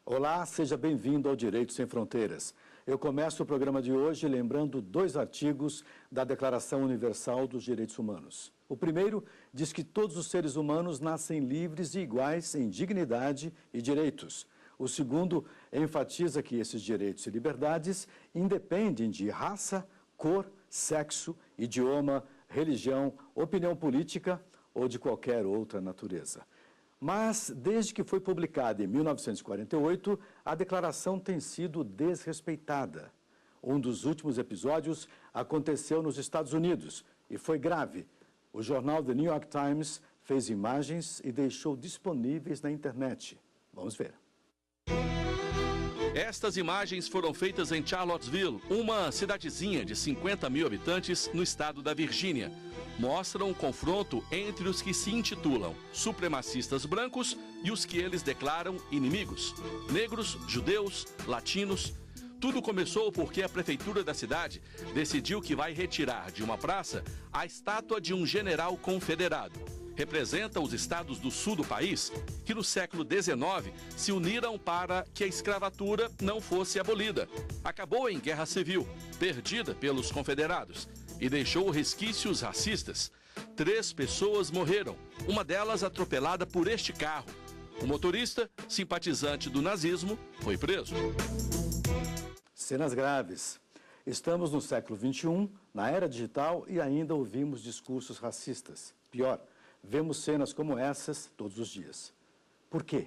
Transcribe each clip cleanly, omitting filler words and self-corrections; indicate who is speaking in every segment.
Speaker 1: Olá, seja bem-vindo ao Direito Sem Fronteiras. Eu começo o programa de hoje lembrando 2 artigos da Declaração Universal dos Direitos Humanos. O primeiro diz que todos os seres humanos nascem livres e iguais em dignidade e direitos. O segundo enfatiza que esses direitos e liberdades independem de raça, cor, sexo, idioma, religião, opinião política ou de qualquer outra natureza. Mas, desde que foi publicada em 1948, a declaração tem sido desrespeitada. Um dos últimos episódios aconteceu nos Estados Unidos e foi grave. O jornal The New York Times fez imagens e deixou disponíveis na internet. Vamos ver.
Speaker 2: Estas imagens foram feitas em Charlottesville, uma cidadezinha de 50 mil habitantes no estado da Virgínia. Mostram um confronto entre os que se intitulam supremacistas brancos e os que eles declaram inimigos. Negros, judeus, latinos. Tudo começou porque a prefeitura da cidade decidiu que vai retirar de uma praça a estátua de um general confederado. Representa os estados do sul do país que no século XIX se uniram para que a escravatura não fosse abolida. Acabou em guerra civil, perdida pelos confederados, e deixou resquícios racistas. 3 pessoas morreram, uma delas atropelada por este carro. O motorista, simpatizante do nazismo, foi preso.
Speaker 1: Cenas graves. Estamos no século XXI, na era digital, e ainda ouvimos discursos racistas. Pior, vemos cenas como essas todos os dias. Por quê?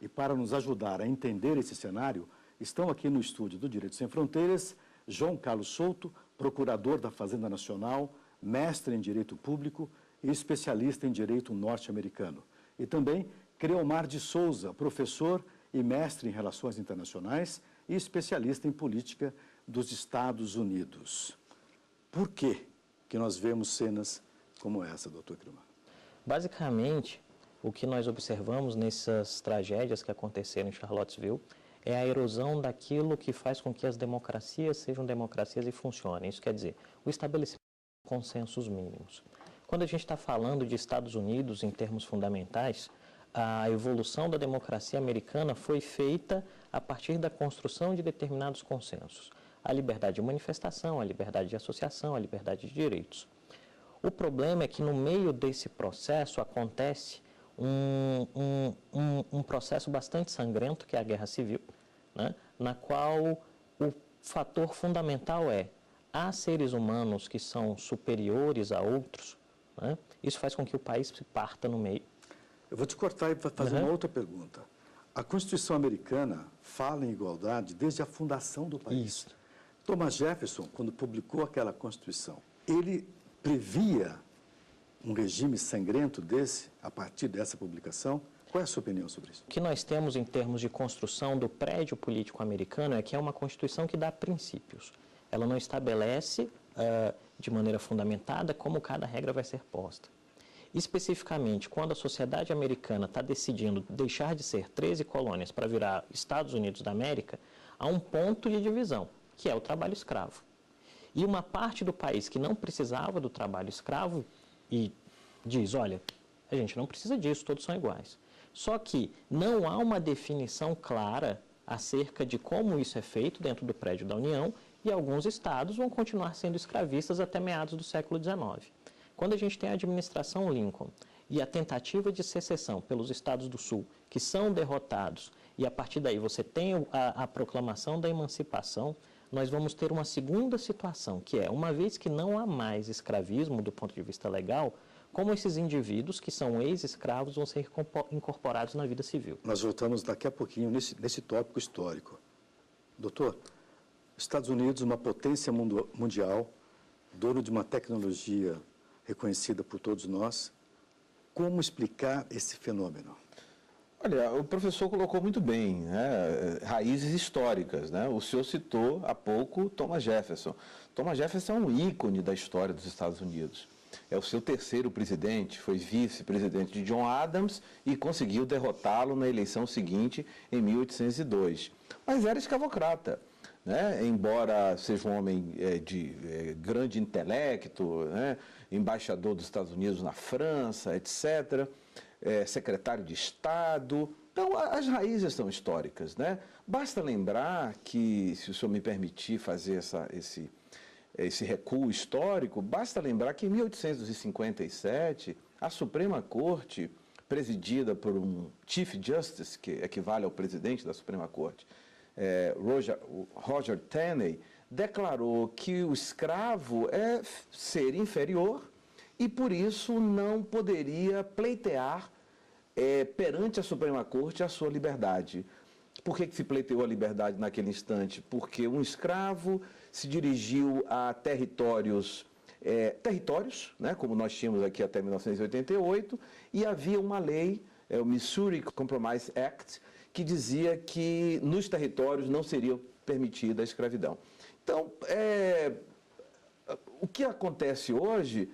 Speaker 1: E para nos ajudar a entender esse cenário, estão aqui no estúdio do Direito Sem Fronteiras, João Carlos Souto, procurador da Fazenda Nacional, mestre em Direito Público e especialista em Direito Norte-Americano. E também Creomar de Souza, professor e mestre em Relações Internacionais e especialista em Política dos Estados Unidos. Por que nós vemos cenas como essa, doutor Creomar?
Speaker 3: Basicamente, o que nós observamos nessas tragédias que aconteceram em Charlottesville é a erosão daquilo que faz com que as democracias sejam democracias e funcionem. Isso quer dizer, o estabelecimento de consensos mínimos. Quando a gente está falando de Estados Unidos em termos fundamentais, a evolução da democracia americana foi feita a partir da construção de determinados consensos. A liberdade de manifestação, a liberdade de associação, a liberdade de direitos. O problema é que no meio desse processo acontece um processo bastante sangrento, que é a Guerra Civil, né, na qual o fator fundamental é, há seres humanos que são superiores a outros, né, isso faz com que o país se parta no meio.
Speaker 1: Eu vou te cortar e fazer uma outra pergunta. A Constituição americana fala em igualdade desde a fundação do país.
Speaker 3: Isso.
Speaker 1: Thomas Jefferson, quando publicou aquela Constituição, ele previa um regime sangrento desse, a partir dessa publicação? Qual é a sua opinião sobre isso?
Speaker 3: O que nós temos em termos de construção do prédio político americano é que é uma Constituição que dá princípios. Ela não estabelece de maneira fundamentada como cada regra vai ser posta. Especificamente, quando a sociedade americana está decidindo deixar de ser 13 colônias para virar Estados Unidos da América, há um ponto de divisão, que é o trabalho escravo. E uma parte do país que não precisava do trabalho escravo e diz, olha, a gente não precisa disso, todos são iguais. Só que não há uma definição clara acerca de como isso é feito dentro do prédio da União e alguns estados vão continuar sendo escravistas até meados do século XIX. Quando a gente tem a administração Lincoln e a tentativa de secessão pelos estados do Sul, que são derrotados, e a partir daí você tem a proclamação da emancipação, nós vamos ter uma segunda situação, que é, uma vez que não há mais escravismo do ponto de vista legal, como esses indivíduos que são ex-escravos vão ser incorporados na vida civil.
Speaker 1: Nós voltamos daqui a pouquinho nesse tópico histórico. Doutor, Estados Unidos, uma potência mundial, dono de uma tecnologia reconhecida por todos nós, como explicar esse fenômeno?
Speaker 4: Olha, o professor colocou muito bem, né? Raízes históricas, né? O senhor citou há pouco Thomas Jefferson. Thomas Jefferson é um ícone da história dos Estados Unidos. É o seu terceiro presidente, foi vice-presidente de John Adams e conseguiu derrotá-lo na eleição seguinte, em 1802. Mas era escravocrata. né? Embora seja um homem de grande intelecto, né? Embaixador dos Estados Unidos na França, etc., secretário de Estado. Então, as raízes são históricas, né? Basta lembrar que, se o senhor me permitir fazer esse recuo histórico, basta lembrar que em 1857, a Suprema Corte, presidida por um Chief Justice, que equivale ao presidente da Suprema Corte, Roger Taney, declarou que o escravo é ser inferior e, por isso, não poderia pleitear perante a Suprema Corte a sua liberdade. Por que se pleiteou a liberdade naquele instante? Porque um escravo se dirigiu a territórios, né, como nós tínhamos aqui até 1988, e havia uma lei, o Missouri Compromise Act, que dizia que nos territórios não seria permitida a escravidão. Então, o que acontece hoje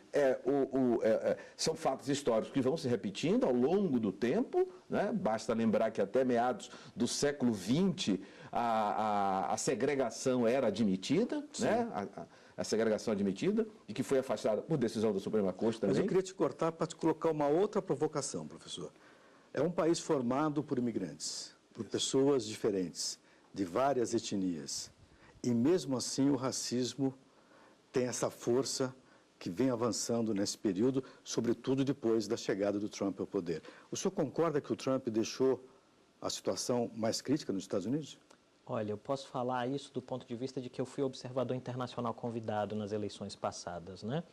Speaker 4: são fatos históricos que vão se repetindo ao longo do tempo, né? Basta lembrar que até meados do século XX a segregação era admitida, né? A segregação admitida e que foi afastada por decisão da Suprema Corte também.
Speaker 1: Mas eu queria te cortar para te colocar uma outra provocação, professor. É um país formado por imigrantes, por pessoas diferentes, de várias etnias. E mesmo assim o racismo tem essa força que vem avançando nesse período, sobretudo depois da chegada do Trump ao poder. O senhor concorda que o Trump deixou a situação mais crítica nos Estados Unidos?
Speaker 3: Olha, eu posso falar isso do ponto de vista de que eu fui observador internacional convidado nas eleições passadas, né?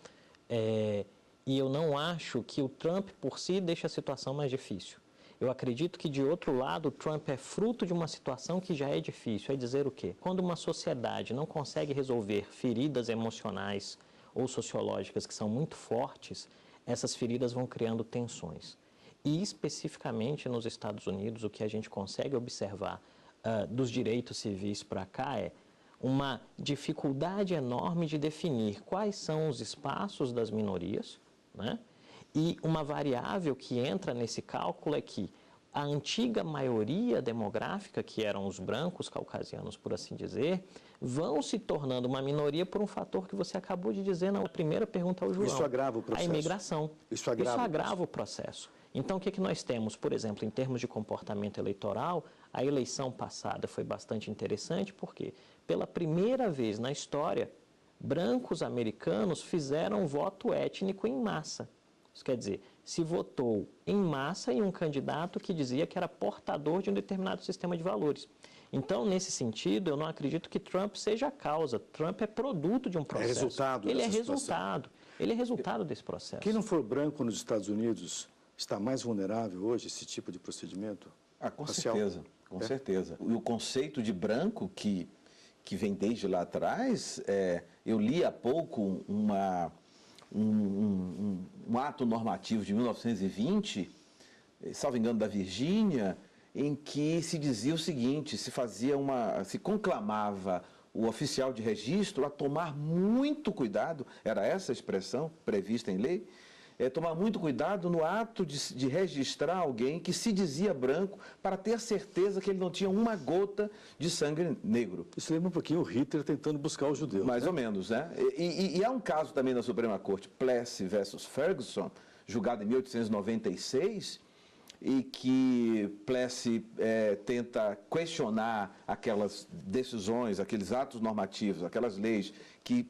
Speaker 3: E eu não acho que o Trump por si deixa a situação mais difícil. Eu acredito que, de outro lado, o Trump é fruto de uma situação que já é difícil. É dizer o quê? Quando uma sociedade não consegue resolver feridas emocionais ou sociológicas que são muito fortes, essas feridas vão criando tensões. E, especificamente nos Estados Unidos, o que a gente consegue observar dos direitos civis para cá é uma dificuldade enorme de definir quais são os espaços das minorias, né? E uma variável que entra nesse cálculo é que a antiga maioria demográfica, que eram os brancos caucasianos, por assim dizer, vão se tornando uma minoria por um fator que você acabou de dizer na primeira pergunta ao João.
Speaker 1: Isso agrava o processo.
Speaker 3: A imigração.
Speaker 1: Isso agrava
Speaker 3: o processo. Então, o que nós temos? Por exemplo, em termos de comportamento eleitoral, a eleição passada foi bastante interessante porque, pela primeira vez na história, brancos americanos fizeram voto étnico em massa. Isso quer dizer, se votou em massa em um candidato que dizia que era portador de um determinado sistema de valores. Então, nesse sentido, eu não acredito que Trump seja a causa. Trump é produto de um processo.
Speaker 1: É resultado
Speaker 3: Ele é
Speaker 1: dessa
Speaker 3: resultado.
Speaker 1: situação.
Speaker 3: Ele é resultado desse processo.
Speaker 1: Quem não for branco nos Estados Unidos está mais vulnerável hoje a esse tipo de procedimento?
Speaker 4: Com
Speaker 1: racial?
Speaker 4: certeza, com certeza. E o conceito de branco que vem desde lá atrás, eu li há pouco um ato normativo de 1920, salvo engano, da Virgínia, em que se dizia o seguinte, se conclamava o oficial de registro a tomar muito cuidado, era essa a expressão prevista em lei, tomar muito cuidado no ato de registrar alguém que se dizia branco para ter certeza que ele não tinha uma gota de sangue negro.
Speaker 1: Isso lembra um pouquinho o Hitler tentando buscar os judeus.
Speaker 4: Mais ou menos, né? E há um caso também na Suprema Corte, Plessy versus Ferguson, julgado em 1896, e que Plessy tenta questionar aquelas decisões, aqueles atos normativos, aquelas leis que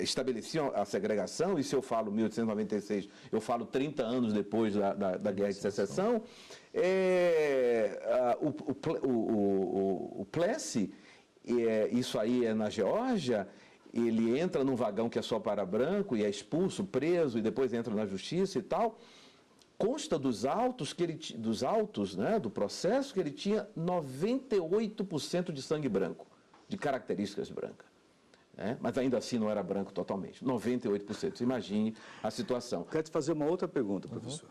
Speaker 4: estabeleciam a segregação, e se eu falo 1896, eu falo 30 anos depois da Guerra de Secessão, o Plessy, isso aí é na Geórgia, ele entra num vagão que é só para branco e é expulso, preso, e depois entra na justiça e tal. Consta dos autos, né, do processo, que ele tinha 98% de sangue branco, de características brancas. Mas ainda assim não era branco totalmente, 98%. Você imagine a situação.
Speaker 1: Quero te fazer uma outra pergunta, professor.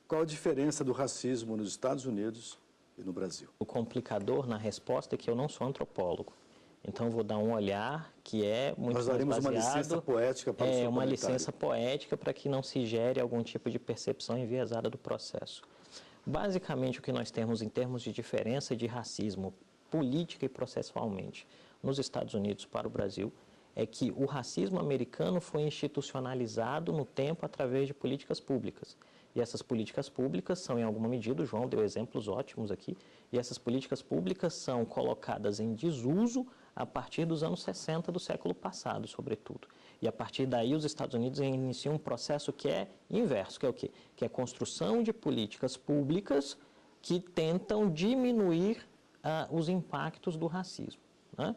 Speaker 1: Qual a diferença do racismo nos Estados Unidos e no Brasil?
Speaker 3: O complicador na resposta é que eu não sou antropólogo. Então, eu vou dar um olhar que é muito mais baseado...
Speaker 1: Nós daremos uma licença poética para o seu
Speaker 3: uma licença poética para que não se gere algum tipo de percepção enviesada do processo. Basicamente, o que nós temos em termos de diferença de racismo, política e processualmente, nos Estados Unidos para o Brasil é que o racismo americano foi institucionalizado no tempo através de políticas públicas. E essas políticas públicas são, em alguma medida, o João deu exemplos ótimos aqui, e essas políticas públicas são colocadas em desuso a partir dos anos 60 do século passado, sobretudo. E a partir daí os Estados Unidos iniciam um processo que é inverso, que é o quê? Que é a construção de políticas públicas que tentam diminuir os impactos do racismo, né?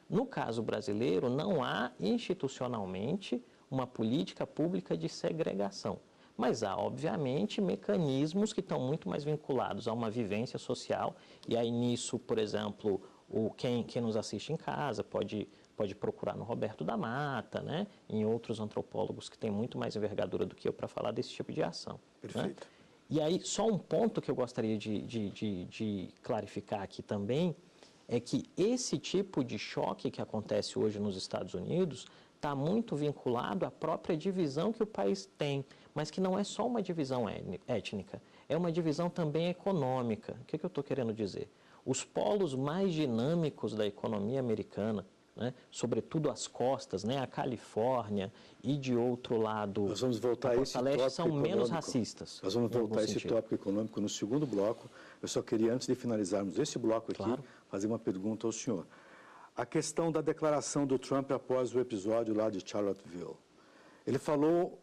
Speaker 3: No caso brasileiro, não há institucionalmente uma política pública de segregação, mas há, obviamente, mecanismos que estão muito mais vinculados a uma vivência social, e aí nisso, por exemplo, quem nos assiste em casa pode procurar no Roberto da Mata, né? Em outros antropólogos que têm muito mais envergadura do que eu para falar desse tipo de ação.
Speaker 1: Perfeito.
Speaker 3: Né? E aí, só um ponto que eu gostaria de clarificar aqui também, é que esse tipo de choque que acontece hoje nos Estados Unidos está muito vinculado à própria divisão que o país tem, mas que não é só uma divisão étnica, é uma divisão também econômica. O que eu estou querendo dizer? Os polos mais dinâmicos da economia americana, né, sobretudo as costas, né, a Califórnia e, de outro lado,
Speaker 1: nós vamos voltar a esse tópico
Speaker 3: são menos racistas.
Speaker 1: Nós vamos voltar a esse tópico econômico no segundo bloco. Eu só queria, antes de finalizarmos esse bloco aqui,
Speaker 3: claro,
Speaker 1: fazer uma pergunta ao senhor. A questão da declaração do Trump após o episódio lá de Charlottesville. Ele falou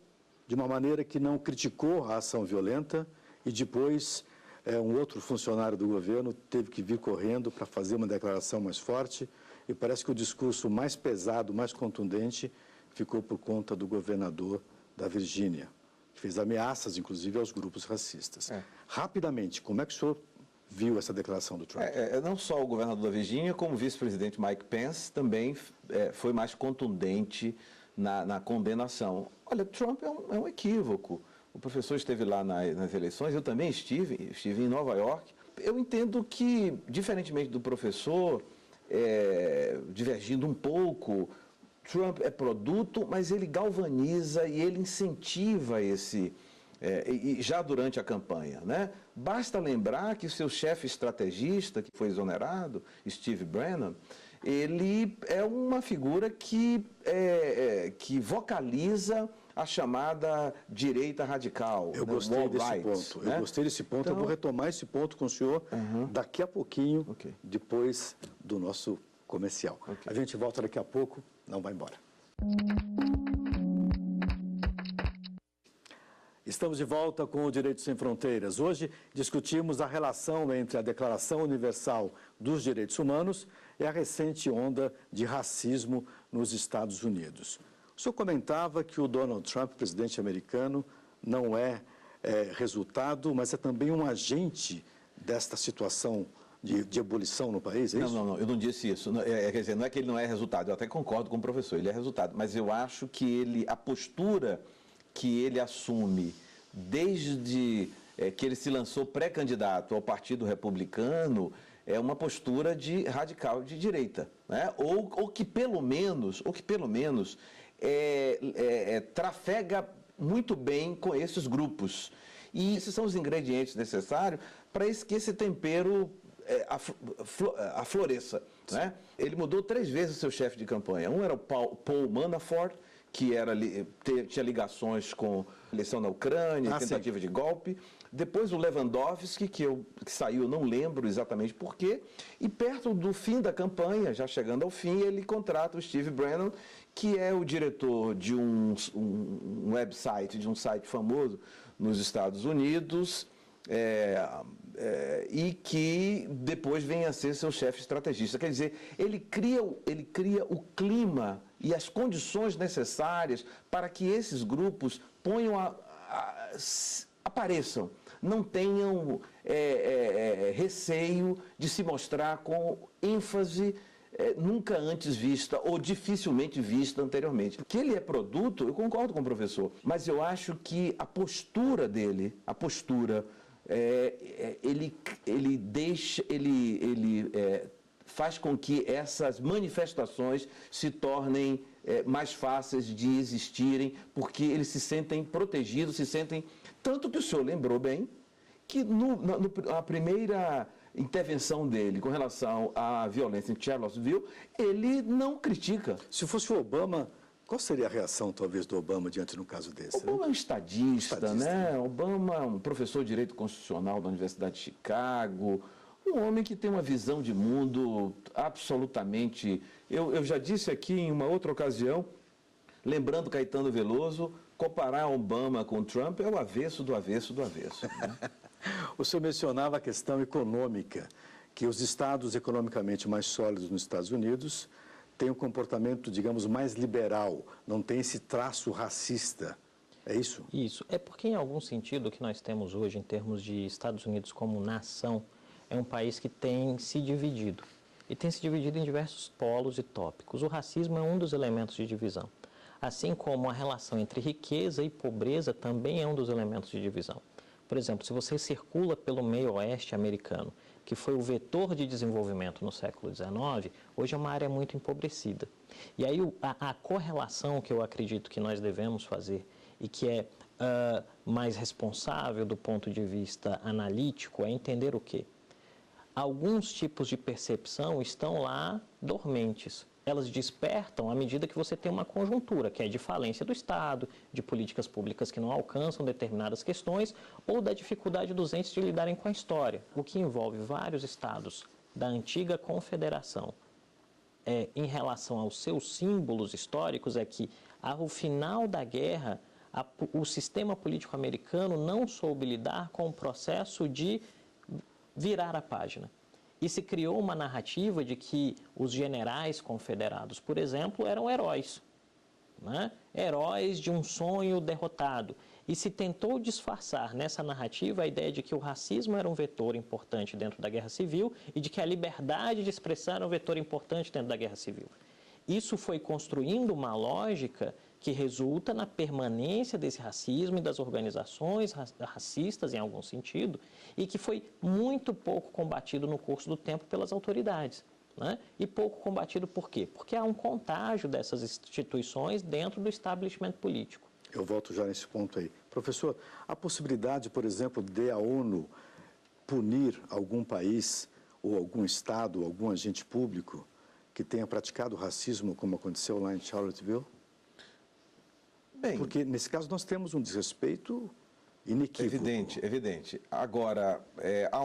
Speaker 1: de uma maneira que não criticou a ação violenta e depois um outro funcionário do governo teve que vir correndo para fazer uma declaração mais forte, e parece que o discurso mais pesado, mais contundente, ficou por conta do governador da Virgínia, que fez ameaças, inclusive, aos grupos racistas. Rapidamente, como é que o senhor viu essa declaração do Trump?
Speaker 4: Não só o governador da Virgínia, como o vice-presidente Mike Pence também foi mais contundente na condenação. Olha, Trump é um equívoco. O professor esteve lá nas eleições, eu também estive em Nova York. Eu entendo que, diferentemente do professor, divergindo um pouco, Trump é produto, mas ele galvaniza e ele incentiva e já durante a campanha, né? Basta lembrar que o seu chefe estrategista, que foi exonerado, Steve Bannon, ele é uma figura que vocaliza a chamada direita radical.
Speaker 1: Eu gostei desse ponto. Né? Eu gostei desse ponto. Então, eu vou retomar esse ponto com o senhor daqui a pouquinho, depois do nosso comercial. A gente volta daqui a pouco, não vai embora. Estamos de volta com o Direito Sem Fronteiras. Hoje discutimos a relação entre a Declaração Universal dos Direitos Humanos e a recente onda de racismo nos Estados Unidos. O senhor comentava que o Donald Trump, presidente americano, não é resultado, mas é também um agente desta situação de ebulição no país, é isso?
Speaker 4: Não, eu não disse isso. Quer dizer, não é que ele não é resultado, eu até concordo com o professor, ele é resultado, mas eu acho que a postura que ele assume desde que ele se lançou pré-candidato ao Partido Republicano é uma postura radical de direita, né? ou que pelo menos trafega muito bem com esses grupos. E esses são os ingredientes necessários para que esse tempero afloresça. Né? Ele mudou 3 vezes o seu chefe de campanha. Um era o Paul Manafort, que tinha ligações com a eleição na Ucrânia, tentativa de golpe. Depois o Lewandowski, que saiu, não lembro exatamente porquê. E perto do fim da campanha, já chegando ao fim, ele contrata o Steve Bannon, que é o diretor de um website, de um site famoso nos Estados Unidos, e que depois vem a ser seu chefe estrategista. Quer dizer, ele cria o clima e as condições necessárias para que esses grupos apareçam, não tenham receio de se mostrar com ênfase nunca antes vista ou dificilmente vista anteriormente. Que ele é produto, eu concordo com o professor, mas eu acho que a postura dele, ele faz com que essas manifestações se tornem mais fáceis de existirem, porque eles se sentem protegidos, tanto que o senhor lembrou bem, que a primeira intervenção dele com relação à violência em Charlottesville, ele não critica.
Speaker 1: Se fosse o Obama, qual seria a reação, talvez, do Obama diante de um caso desse?
Speaker 4: Obama é um estadista, né? Obama é um professor de Direito Constitucional da Universidade de Chicago, um homem que tem uma visão de mundo absolutamente... Eu já disse aqui em uma outra ocasião, lembrando Caetano Veloso, comparar Obama com Trump é o avesso do avesso do avesso. Né?
Speaker 1: O senhor mencionava a questão econômica, que os estados economicamente mais sólidos nos Estados Unidos têm um comportamento, digamos, mais liberal, não tem esse traço racista. É isso?
Speaker 3: Isso. É porque, em algum sentido, o que nós temos hoje, em termos de Estados Unidos como nação, é um país que tem se dividido. E tem se dividido em diversos polos e tópicos. O racismo é um dos elementos de divisão. Assim como a relação entre riqueza e pobreza também é um dos elementos de divisão. Por exemplo, se você circula pelo meio oeste americano, que foi o vetor de desenvolvimento no século XIX, hoje é uma área muito empobrecida. E aí a correlação que eu acredito que nós devemos fazer e que é mais responsável do ponto de vista analítico é entender o quê? Alguns tipos de percepção estão lá dormentes. Elas despertam à medida que você tem uma conjuntura, que é de falência do Estado, de políticas públicas que não alcançam determinadas questões, ou da dificuldade dos entes de lidarem com a história, o que envolve vários estados da antiga confederação. Em relação aos seus símbolos históricos, é que, ao final da guerra, o sistema político americano não soube lidar com o processo de virar a página. E se criou uma narrativa de que os generais confederados, por exemplo, eram heróis, né? Heróis de um sonho derrotado. E se tentou disfarçar nessa narrativa a ideia de que o racismo era um vetor importante dentro da Guerra Civil e de que a liberdade de expressar era um vetor importante dentro da Guerra Civil. Isso foi construindo uma lógica que resulta na permanência desse racismo e das organizações racistas, em algum sentido, e que foi muito pouco combatido no curso do tempo pelas autoridades. Né? E pouco combatido por quê? Porque há um contágio dessas instituições dentro do establishment político.
Speaker 1: Eu volto já nesse ponto aí. Professor, a possibilidade, por exemplo, de a ONU punir algum país ou algum estado, algum agente público que tenha praticado racismo, como aconteceu lá em Charlottesville?
Speaker 4: Bem,
Speaker 1: porque, nesse caso, nós temos um desrespeito inequívoco.
Speaker 4: Evidente. Agora, a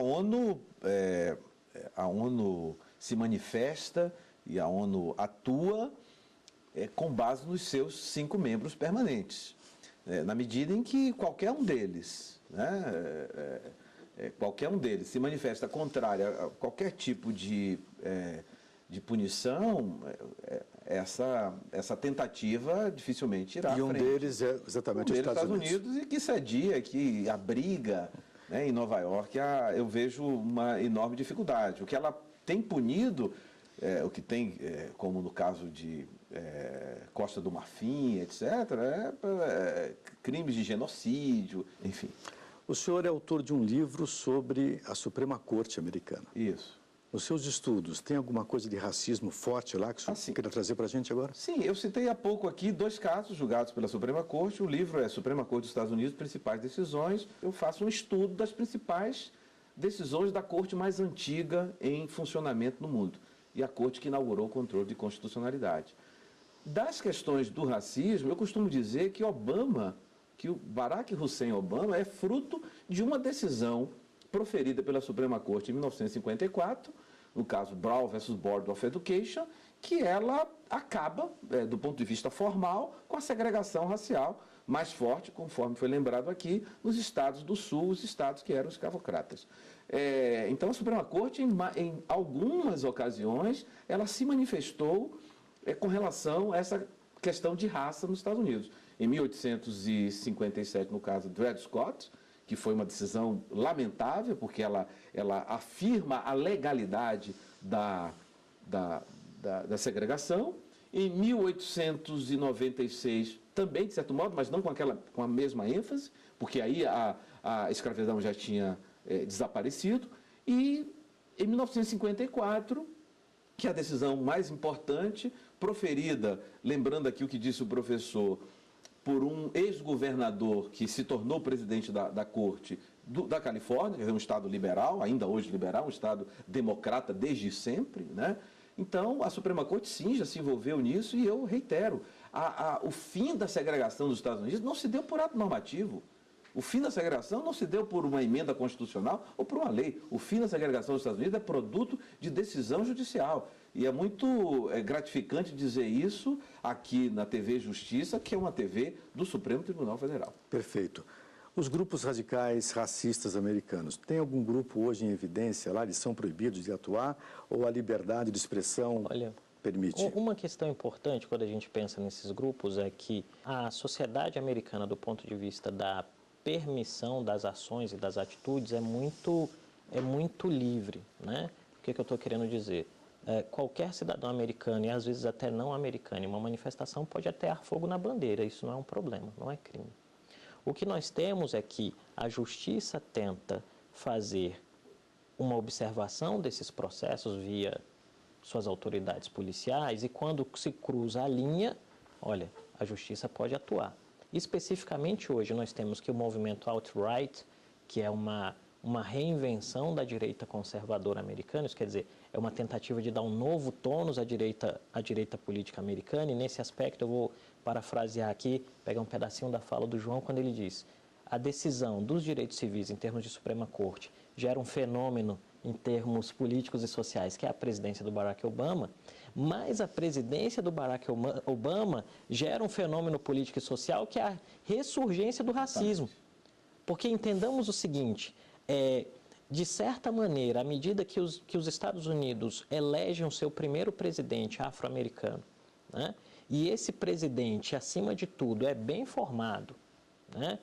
Speaker 4: ONU se manifesta e a ONU atua com base nos seus 5 membros permanentes. Na medida em que qualquer um deles, se manifesta contrário a qualquer tipo de punição, essa tentativa dificilmente irá à frente.
Speaker 1: E um deles é exatamente os Estados Unidos.
Speaker 4: E que sadia, que abriga, em Nova York, eu vejo uma enorme dificuldade. O que ela tem punido, o que tem, como no caso de Costa do Marfim, etc., crimes de genocídio, enfim.
Speaker 1: O senhor é autor de um livro sobre a Suprema Corte americana.
Speaker 4: Isso.
Speaker 1: Nos seus estudos, tem alguma coisa de racismo forte lá que o senhor queria trazer para a gente agora?
Speaker 4: Sim, eu citei há pouco aqui 2 casos julgados pela Suprema Corte. O livro é Suprema Corte dos Estados Unidos, Principais Decisões. Eu faço um estudo das principais decisões da Corte mais antiga em funcionamento no mundo. E a Corte que inaugurou o controle de constitucionalidade. Das questões do racismo, eu costumo dizer que o Barack Hussein Obama é fruto de uma decisão proferida pela Suprema Corte em 1954, no caso Brown versus Board of Education, que ela acaba, do ponto de vista formal, com a segregação racial mais forte, conforme foi lembrado aqui, nos estados do Sul, os estados que eram escravocratas. Então, a Suprema Corte, em algumas ocasiões, ela se manifestou com relação a essa questão de raça nos Estados Unidos. Em 1857, no caso Dred Scott, que foi uma decisão lamentável, porque ela afirma a legalidade da segregação. Em 1896, também, de certo modo, mas não com a mesma ênfase, porque aí a escravidão já tinha desaparecido. E em 1954, que é a decisão mais importante, proferida, lembrando aqui o que disse o professor, por um ex-governador que se tornou presidente da Corte da Califórnia, quer dizer, um estado liberal, ainda hoje liberal, um estado democrata desde sempre, né? Então, a Suprema Corte, sim, já se envolveu nisso, e eu reitero, o fim da segregação dos Estados Unidos não se deu por ato normativo. O fim da segregação não se deu por uma emenda constitucional ou por uma lei. O fim da segregação dos Estados Unidos é produto de decisão judicial. E é muito gratificante dizer isso aqui na TV Justiça, que é uma TV do Supremo Tribunal Federal.
Speaker 1: Perfeito. Os grupos radicais racistas americanos, tem algum grupo hoje em evidência lá? Eles são proibidos de atuar ou a liberdade de expressão permite?
Speaker 3: Uma questão importante quando a gente pensa nesses grupos é que a sociedade americana, do ponto de vista da permissão das ações e das atitudes, é muito livre, né? O que eu estou querendo dizer? Qualquer cidadão americano, e às vezes até não americano, em uma manifestação pode atear fogo na bandeira, isso não é um problema, não é crime. O que nós temos é que a justiça tenta fazer uma observação desses processos via suas autoridades policiais e quando se cruza a linha, olha, a justiça pode atuar. Especificamente hoje nós temos que o movimento alt-right, que é uma reinvenção da direita conservadora americana, isso quer dizer, é uma tentativa de dar um novo tônus à direita política americana, e nesse aspecto eu vou parafrasear aqui, pegar um pedacinho da fala do João, quando ele diz: a decisão dos direitos civis em termos de Suprema Corte gera um fenômeno em termos políticos e sociais, que é a presidência do Barack Obama, mas a presidência do Barack Obama gera um fenômeno político e social que é a ressurgência do racismo. Porque entendamos o seguinte, de certa maneira, à medida que os Estados Unidos elegem o seu primeiro presidente afro-americano, né, e esse presidente, acima de tudo, é bem formado, né,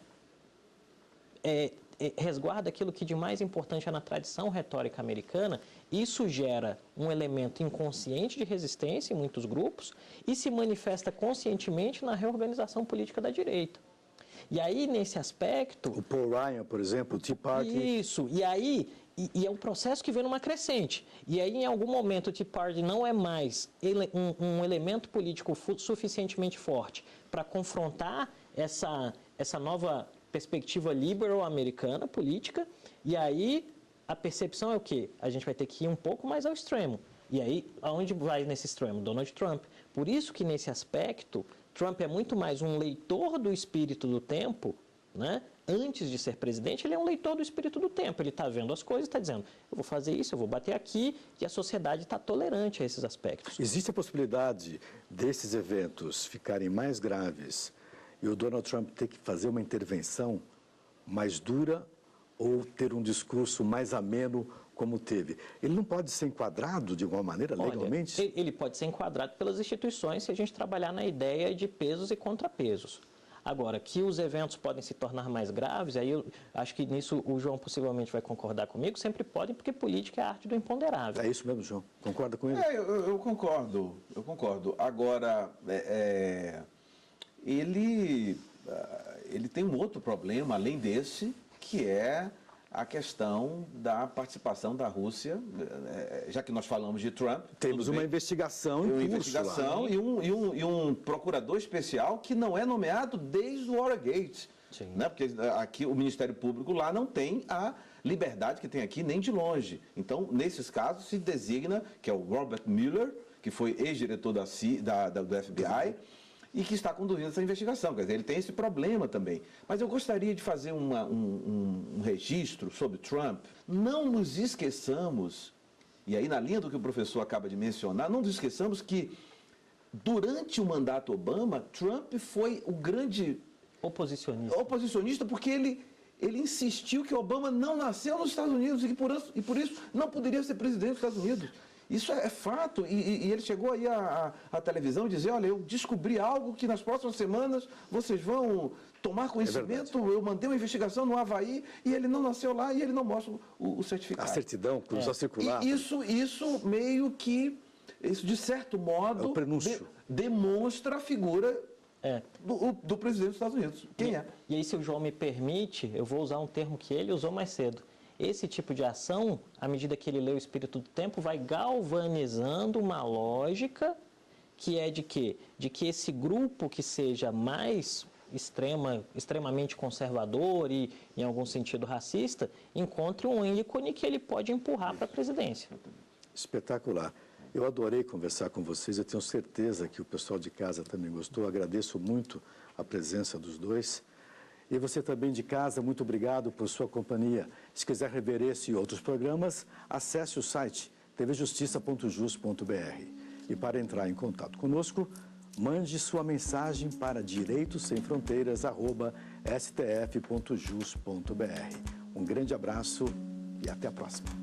Speaker 3: resguarda aquilo que de mais importante é na tradição retórica americana, isso gera um elemento inconsciente de resistência em muitos grupos e se manifesta conscientemente na reorganização política da direita. E aí, nesse aspecto...
Speaker 1: O Paul Ryan, por exemplo, o Tea Party...
Speaker 3: Isso, e aí... E é um processo que vem numa crescente. E aí, em algum momento, o Tea Party não é mais um elemento político suficientemente forte para confrontar essa nova perspectiva liberal americana, política, e aí a percepção é o quê? A gente vai ter que ir um pouco mais ao extremo. E aí, aonde vai nesse extremo? Donald Trump. Por isso que, nesse aspecto, Trump é muito mais um leitor do espírito do tempo, né? Antes de ser presidente, ele é um leitor do espírito do tempo. Ele está vendo as coisas e está dizendo, eu vou fazer isso, eu vou bater aqui, e a sociedade está tolerante a esses aspectos.
Speaker 1: Existe a possibilidade desses eventos ficarem mais graves e o Donald Trump ter que fazer uma intervenção mais dura ou ter um discurso mais ameno como teve? Ele não pode ser enquadrado de alguma maneira legalmente?
Speaker 3: Olha, ele pode ser enquadrado pelas instituições se a gente trabalhar na ideia de pesos e contrapesos. Agora, que os eventos podem se tornar mais graves, aí eu acho que nisso o João possivelmente vai concordar comigo, sempre podem, porque política é a arte do imponderável.
Speaker 1: É isso mesmo, João? Concorda com ele?
Speaker 4: Eu concordo. Agora, ele tem um outro problema, além desse, que é a questão da participação da Rússia, já que nós falamos de Trump...
Speaker 1: Temos uma investigação
Speaker 4: em curso e um procurador especial que não é nomeado desde o Watergate. Né? Porque aqui o Ministério Público lá não tem a liberdade que tem aqui, nem de longe. Então, nesses casos, se designa, que é o Robert Mueller, que foi ex-diretor do FBI, e que está conduzindo essa investigação. Quer dizer, ele tem esse problema também. Mas eu gostaria de fazer um registro sobre Trump. Não nos esqueçamos, e aí na linha do que o professor acaba de mencionar, não nos esqueçamos que durante o mandato Obama, Trump foi o grande oposicionista porque ele insistiu que Obama não nasceu nos Estados Unidos e por isso não poderia ser presidente dos Estados Unidos. Isso é fato, e ele chegou aí à televisão e dizer, olha, eu descobri algo que nas próximas semanas vocês vão tomar conhecimento, eu mandei uma investigação no Havaí e ele não nasceu lá e ele não mostra o certificado.
Speaker 1: A certidão, cruz a circular.
Speaker 4: E isso meio que, isso de certo modo, demonstra a figura do presidente dos Estados Unidos. Quem é?
Speaker 3: E aí, se o João me permite, eu vou usar um termo que ele usou mais cedo. Esse tipo de ação, à medida que ele lê o espírito do tempo, vai galvanizando uma lógica que é de quê? De que esse grupo que seja mais extremamente conservador e, em algum sentido, racista, encontre um ícone que ele pode empurrar para a presidência.
Speaker 1: Espetacular. Eu adorei conversar com vocês, eu tenho certeza que o pessoal de casa também gostou. Agradeço muito a presença dos dois. E você também de casa, muito obrigado por sua companhia. Se quiser rever esse e outros programas, acesse o site tvjustiça.jus.br. E para entrar em contato conosco, mande sua mensagem para direitosemfronteiras@stf.jus.br. Um grande abraço e até a próxima.